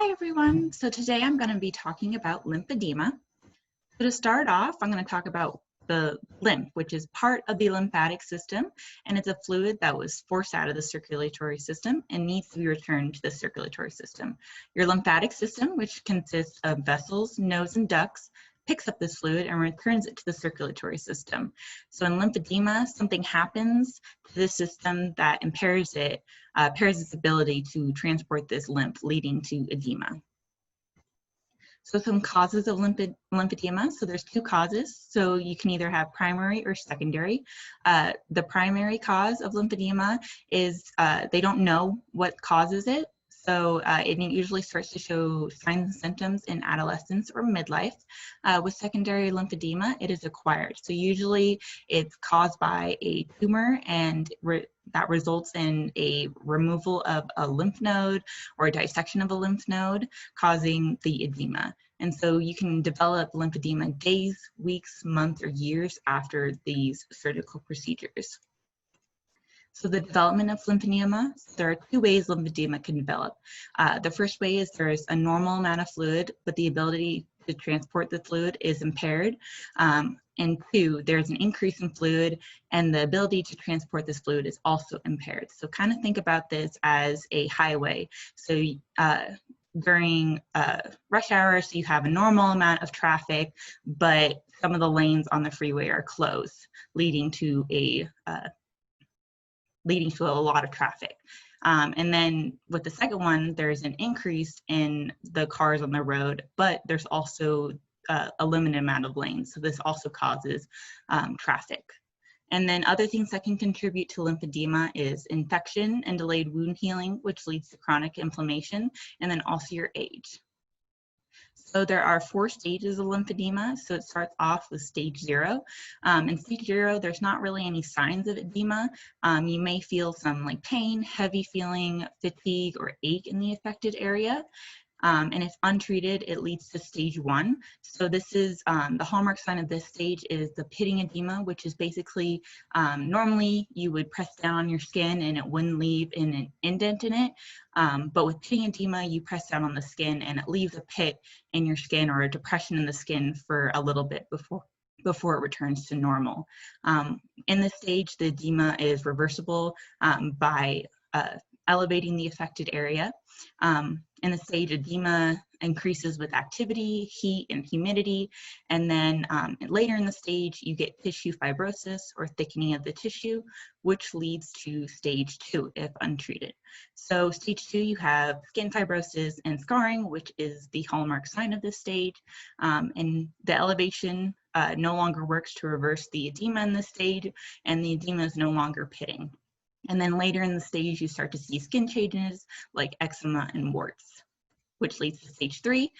Hi everyone. So today I'm going to be talking about lymphedema. So to start off, I'm going to talk about the lymph, which is part of the lymphatic system, and it's a fluid that was forced out of the circulatory system and needs to be returned to the circulatory system. Your lymphatic system, which consists of vessels, nodes, and ducts, picks up this fluid and returns it to the circulatory system. So in lymphedema, something happens to this system that impairs its ability to transport this lymph, leading to edema. So some causes of lymphedema. So there's two causes. So you can either have primary or secondary. The primary cause of lymphedema is they don't know what causes it. So it usually starts to show signs and symptoms in adolescence or midlife. With secondary lymphedema, it is acquired. So usually it's caused by a tumor, and that results in a removal of a lymph node or a dissection of a lymph node, causing the edema. And so you can develop lymphedema days, weeks, months, or years after these surgical procedures. So the development of lymphedema, there are two ways lymphedema can develop. The first way is there's a normal amount of fluid, but the ability to transport the fluid is impaired. And two, there's an increase in fluid, and the ability to transport this fluid is also impaired. So kind of think about this as a highway. So during rush hour, so you have a normal amount of traffic, but some of the lanes on the freeway are closed, leading to a lot of traffic. And then with the second one, there's an increase in the cars on the road, but there's also a limited amount of lanes. So this also causes traffic. And then other things that can contribute to lymphedema is infection and delayed wound healing, which leads to chronic inflammation, and then also your age. So there are 4 stages of lymphedema. So it starts off with stage 0. In stage 0, there's not really any signs of edema. You may feel some pain, heavy feeling, fatigue, or ache in the affected area. And if untreated, it leads to stage 1. So this is the hallmark sign of this stage is the pitting edema, which is basically normally you would press down on your skin and it wouldn't leave an indent in it. But with pitting edema, you press down on the skin and it leaves a pit in your skin or a depression in the skin for a little bit before it returns to normal. In this stage, the edema is reversible by elevating the affected area. In the stage, edema increases with activity, heat, and humidity. And then later in the stage, you get tissue fibrosis or thickening of the tissue, which leads to stage 2 if untreated. So stage 2, you have skin fibrosis and scarring, which is the hallmark sign of this stage. And the elevation no longer works to reverse the edema in this stage, and the edema is no longer pitting. And then later in the stage, you start to see skin changes like eczema and warts, which leads to stage 3,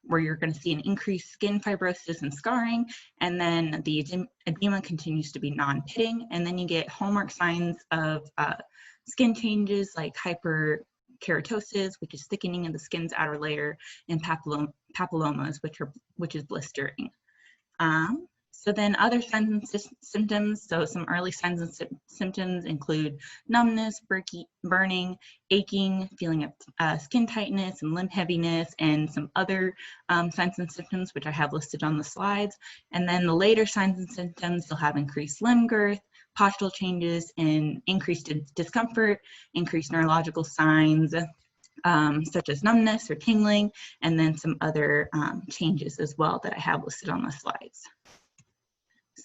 where you're going to see an increased skin fibrosis and scarring, and then the edema continues to be non-pitting, and then you get hallmark signs of skin changes like hyperkeratosis, which is thickening of the skin's outer layer, and papillomas, which is blistering. So then other signs and symptoms, so some early signs and symptoms include numbness, burning, aching, feeling of skin tightness and limb heaviness, and some other signs and symptoms, which I have listed on the slides. And then the later signs and symptoms, you'll have increased limb girth, postural changes, and increased discomfort, increased neurological signs, such as numbness or tingling, and then some other changes as well that I have listed on the slides.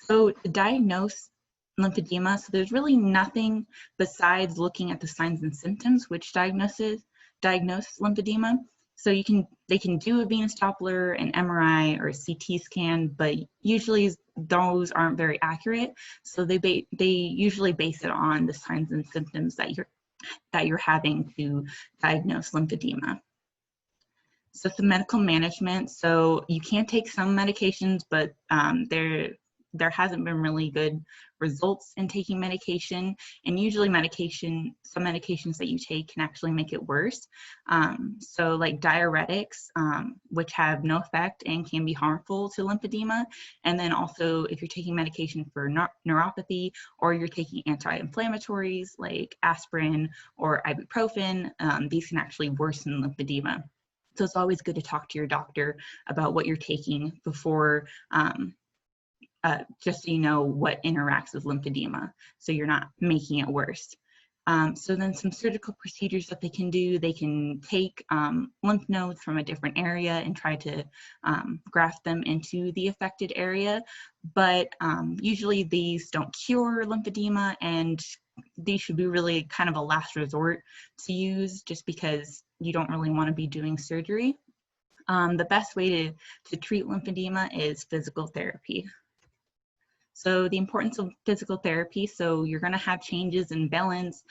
So to diagnose lymphedema, so there's really nothing besides looking at the signs and symptoms which diagnose lymphedema. So they can do a venous Doppler, an MRI, or a CT scan, but usually those aren't very accurate. So they usually base it on the signs and symptoms that you're having to diagnose lymphedema. So some medical management. So you can take some medications, but there hasn't been really good results in taking medication, and usually some medications that you take can actually make it worse. So like diuretics, which have no effect and can be harmful to lymphedema. And then also if you're taking medication for neuropathy, or you're taking anti-inflammatories like aspirin or ibuprofen, these can actually worsen lymphedema. So it's always good to talk to your doctor about what you're taking before, just so you know what interacts with lymphedema, so you're not making it worse. So then some surgical procedures that they can do, they can take lymph nodes from a different area and try to graft them into the affected area. But usually these don't cure lymphedema, and these should be really kind of a last resort to use, just because you don't really want to be doing surgery. The best way to treat lymphedema is physical therapy. So the importance of physical therapy, so you're going to have changes in balance,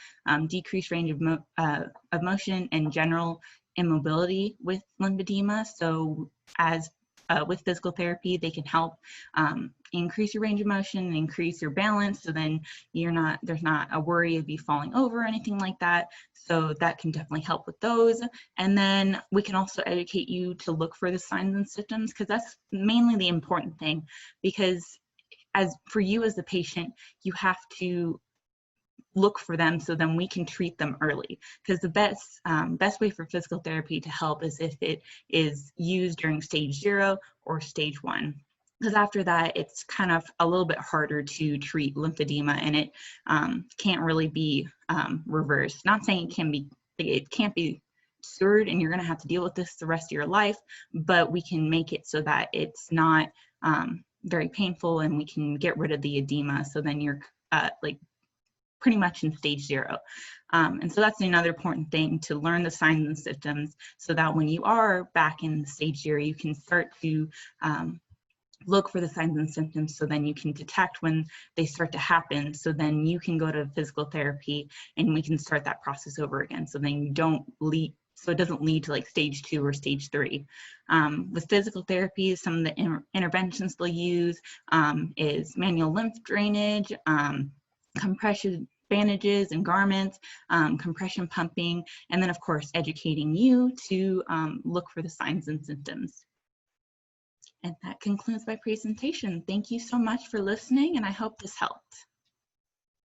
decreased range of motion, and general immobility with lymphedema. So as with physical therapy, they can help increase your range of motion and increase your balance, so then there's not a worry of you falling over or anything like that. So that can definitely help with those. And then we can also educate you to look for the signs and symptoms, because that's mainly the important thing, because as for you as the patient, you have to look for them so then we can treat them early. Because the best way for physical therapy to help is if it is used during stage 0 or stage 1. Because after that, it's kind of a little bit harder to treat lymphedema, and it can't really be reversed. Not saying it can't be cured and you're going to have to deal with this the rest of your life, but we can make it so that it's not very painful, and we can get rid of the edema, so then you're like pretty much in stage 0. And so that's another important thing, to learn the signs and symptoms, so that when you are back in stage 0, you can start to look for the signs and symptoms, so then you can detect when they start to happen, so then you can go to physical therapy and we can start that process over again, so then you don't lead, so it doesn't lead to like stage 2 or stage 3. With physical therapy, some of the interventions they'll use is manual lymph drainage, compression bandages and garments, compression pumping, and then of course educating you to look for the signs and symptoms. And that concludes my presentation. Thank you so much for listening, and I hope this helped.